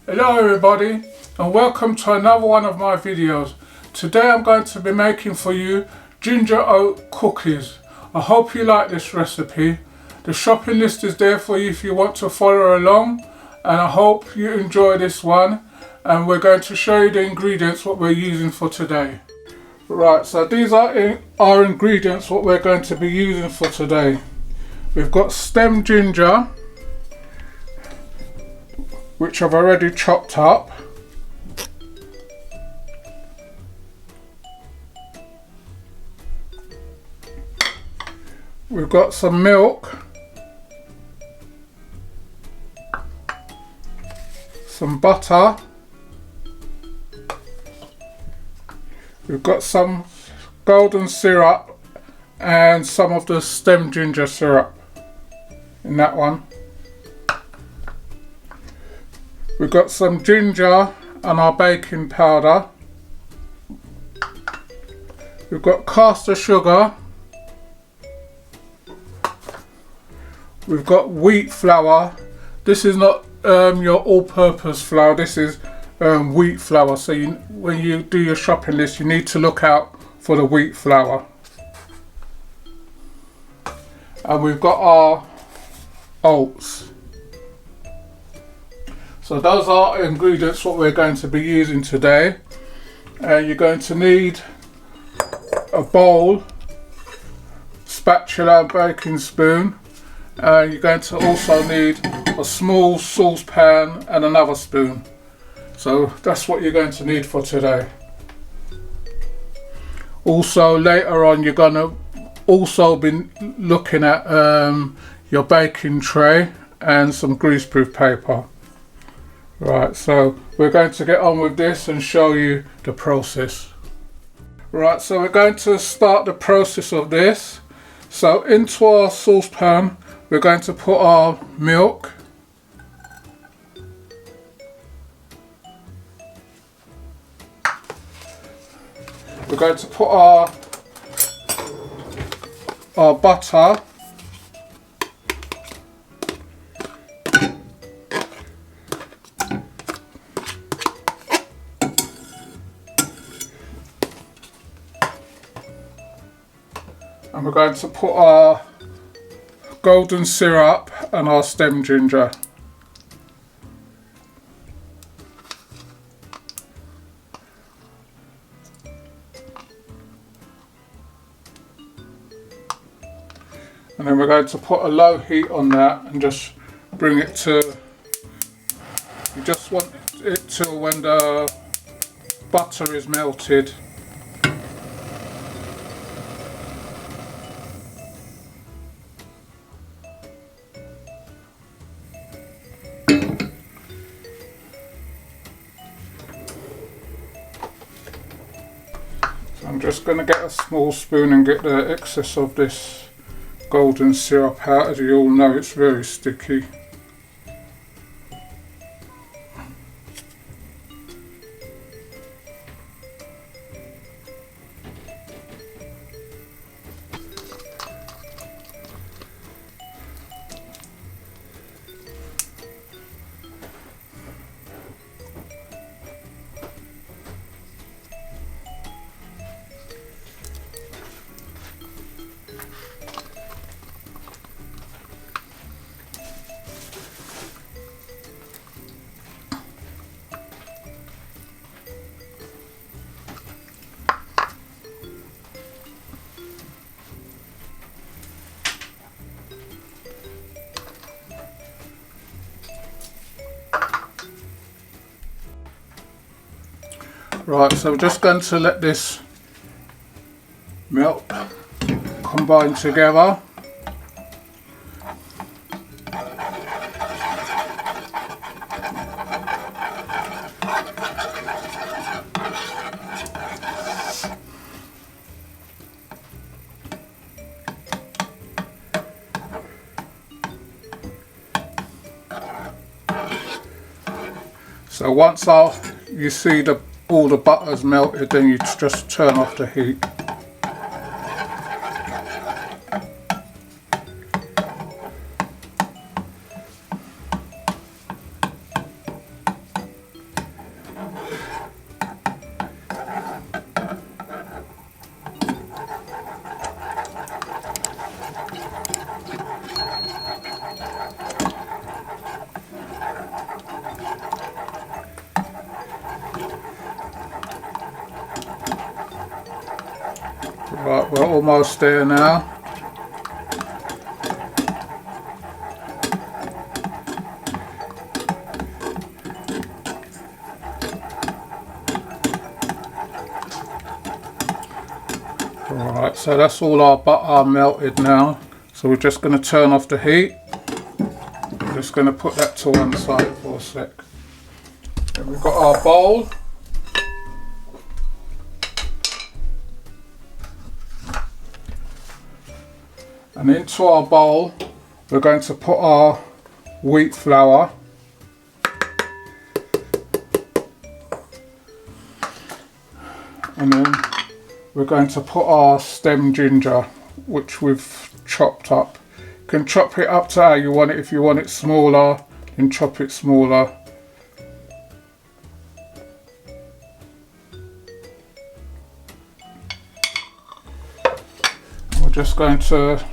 Hello everybody and welcome to another one of my videos. Today I'm going to be making for you ginger oat cookies. I hope you like this recipe. The shopping list is there for you if you want to follow along, and I hope you enjoy this one, and we're going to show you the ingredients what we're using for today. Right, so these are our ingredients what we're going to be using for today. We've got stem ginger, which I've already chopped up. We've got some milk, some butter, we've got some golden syrup and some of the stem ginger syrup in that one. We've got some ginger and our baking powder. We've got caster sugar. We've got wheat flour. This is not your all-purpose flour. This is wheat flour. So when you do your shopping list, you need to look out for the wheat flour. And we've got our oats. So those are ingredients what we're going to be using today. You're going to need a bowl, spatula, baking spoon. You're going to also need a small saucepan and another spoon. So that's what you're going to need for today. Also later on you're going to also be looking at your baking tray and some greaseproof paper. Right, so we're going to get on with this and show you the process. Right, so we're going to start the process of this. So into our saucepan we're going to put our milk, we're going to put our butter, and we're going to put our golden syrup and our stem ginger. And then we're going to put a low heat on that and just bring it to, you just want it till when the butter is melted. I'm just going to get a small spoon and get the excess of this golden syrup out. As you all know, it's very sticky. Right, so we're just going to let this milk combine together. So once you see all the butter's melted, then you just turn off the heat. Right, we're almost there now. Alright, so that's all our butter melted now. So we're just going to turn off the heat. I'm just going to put that to one side for a sec. Then we've got our bowl. And into our bowl we're going to put our wheat flour. And then we're going to put our stem ginger, which we've chopped up. You can chop it up to how you want it. If you want it smaller, then chop it smaller. We're just going to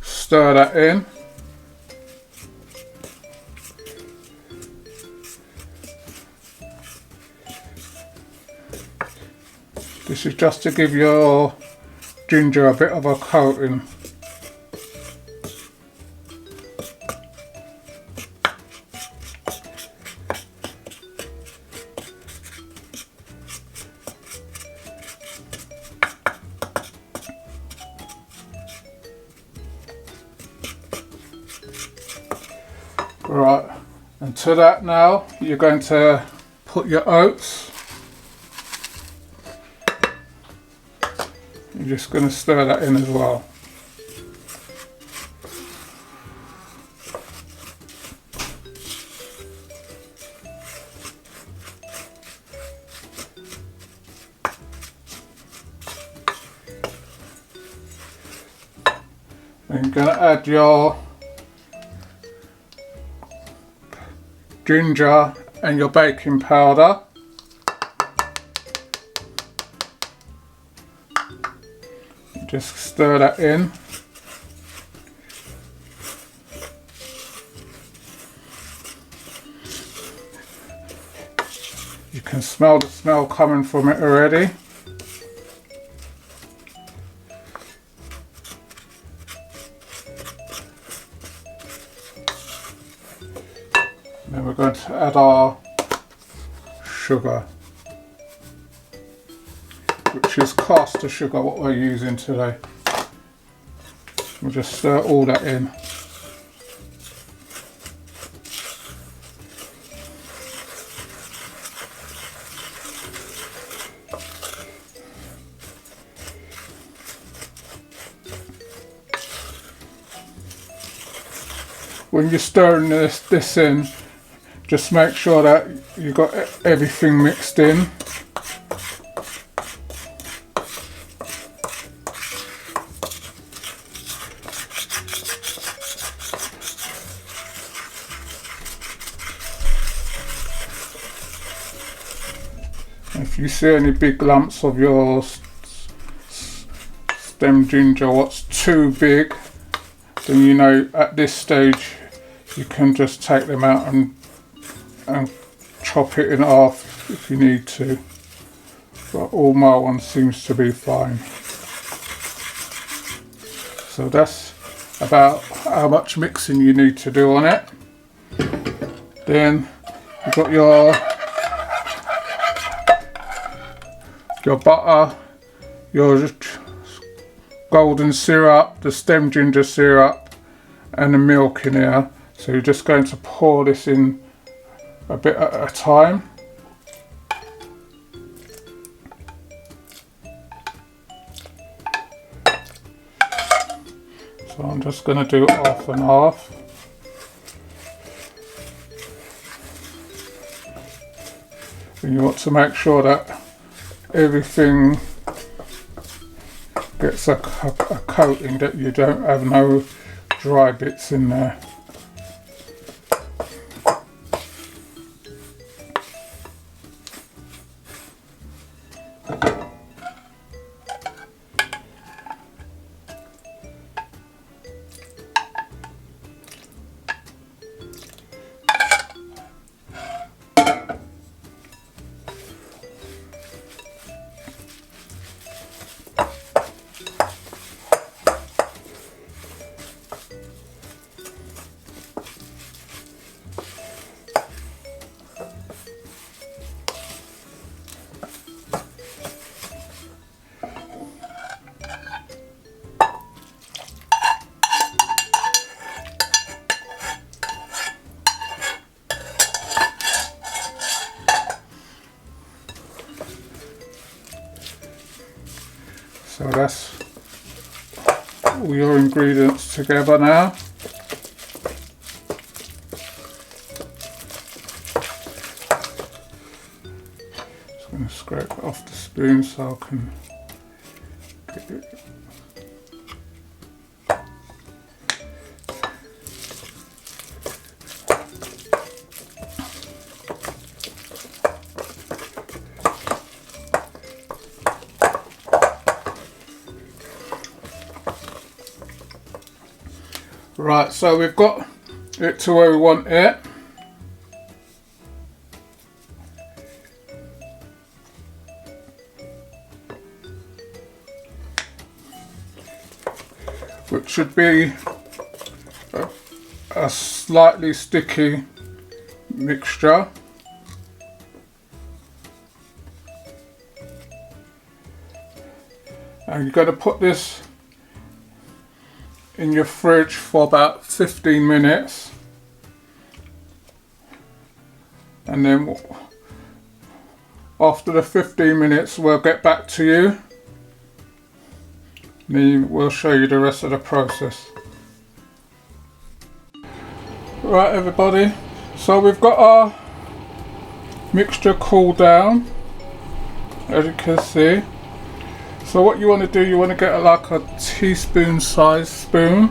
stir that in. This is just to give your ginger a bit of a coating. Right, and to that now you're going to put your oats. You're just going to stir that in as well. And you're going to add your ginger and your baking powder. Just stir that in. You can smell the smell coming from it already. Then we're going to add our sugar, which is caster sugar, what we're using today. We'll just stir all that in. When you're stirring this in, just make sure that you got everything mixed in. If you see any big lumps of your stem ginger, what's too big, then you know at this stage you can just take them out and chop it in half if you need to. But all my ones seems to be fine. So that's about how much mixing you need to do on it. Then you've got your butter, your golden syrup, the stem ginger syrup, and the milk in here. So you're just going to pour this in a bit at a time. So I'm just going to do half and half. And you want to make sure that everything gets a coating, that you don't have no dry bits in there. all your ingredients together now. Just going to scrape it off the spoon so I can get it. Right, so we've got it to where we want it. Which should be a slightly sticky mixture. And you're going to put this in your fridge for about 15 minutes, and then after the 15 minutes we'll get back to you and then we'll show you the rest of the process. Right everybody, so we've got our mixture cooled down, as you can see. So what you want to do, you want to get like a teaspoon size spoon,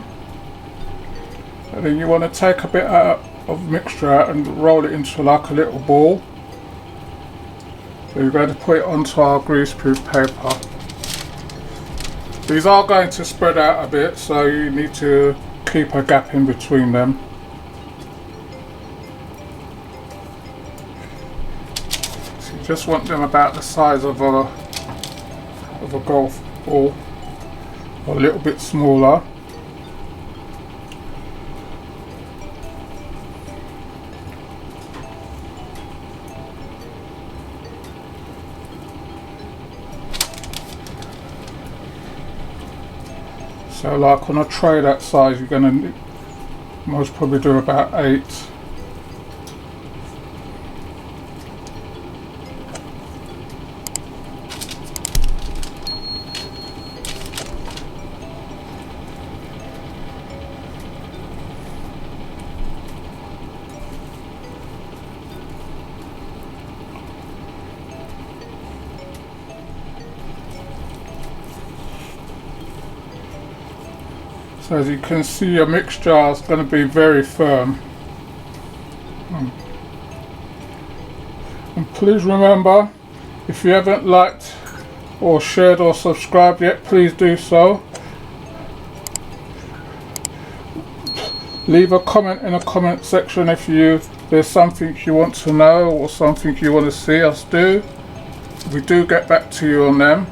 and then you want to take a bit of mixture out and roll it into like a little ball. So you're going to put it onto our greaseproof paper. These are going to spread out a bit, so you need to keep a gap in between them. So you just want them about the size of a golf ball, or a little bit smaller. So like on a tray that size you're going to most probably do about 8. So as you can see, your mixture is going to be very firm. And please remember, if you haven't liked or shared or subscribed yet, please do so. Leave a comment in the comment section if there's something you want to know or something you want to see us do. We do get back to you on them.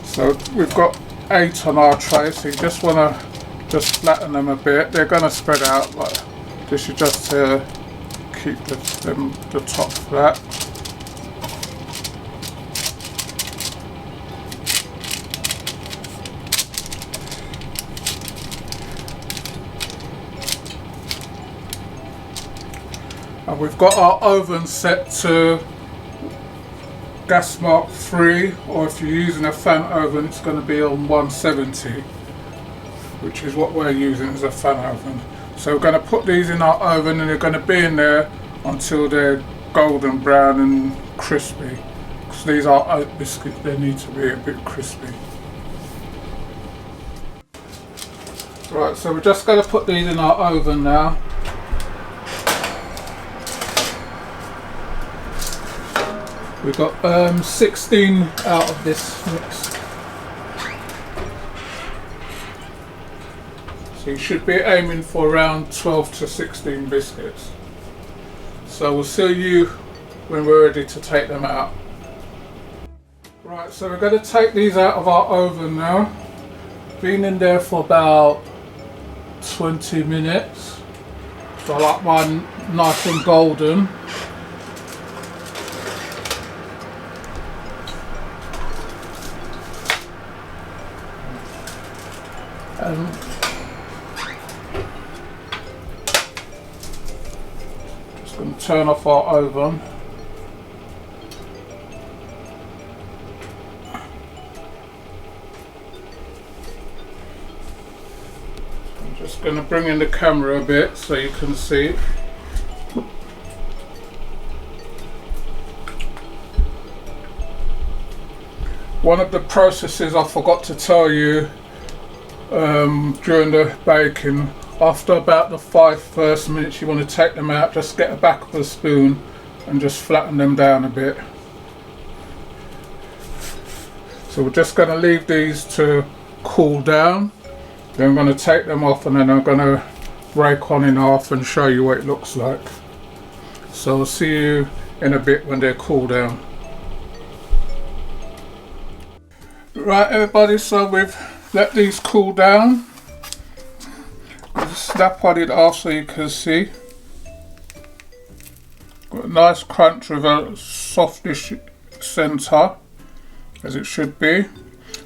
So we've got 8 on our tray, so you just want to just flatten them a bit. They're going to spread out, but this is just to keep the top flat. And we've got our oven set to gas mark 3, or if you're using a fan oven it's going to be on 170, which is what we're using as a fan oven. So we're going to put these in our oven and they're going to be in there until they're golden brown and crispy, because these are oat biscuits, they need to be a bit crispy. Right, so we're just going to put these in our oven now. We've got 16 out of this mix. So you should be aiming for around 12 to 16 biscuits. So we'll see you when we're ready to take them out. Right, so we're going to take these out of our oven now. Been in there for about 20 minutes. So I like mine nice and golden. Just going to turn off our oven. Just going to bring in the camera a bit so you can see. One of the processes I forgot to tell you during the baking, after about the first 5 minutes you want to take them out, just get the back of a spoon and just flatten them down a bit. So we're just going to leave these to cool down. Then I'm going to take them off and then I'm going to break on in half and show you what it looks like. So I'll see you in a bit when they're cooled down. Right everybody, so we've let these cool down. Just snap on it off so you can see. Got a nice crunch with a softish centre, as it should be.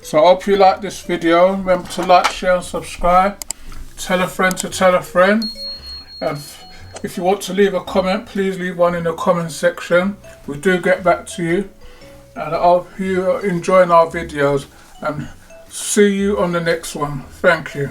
So I hope you like this video. Remember to like, share and subscribe. Tell a friend to tell a friend. And if you want to leave a comment, please leave one in the comment section. We do get back to you. And I hope you are enjoying our videos. And see you on the next one. Thank you.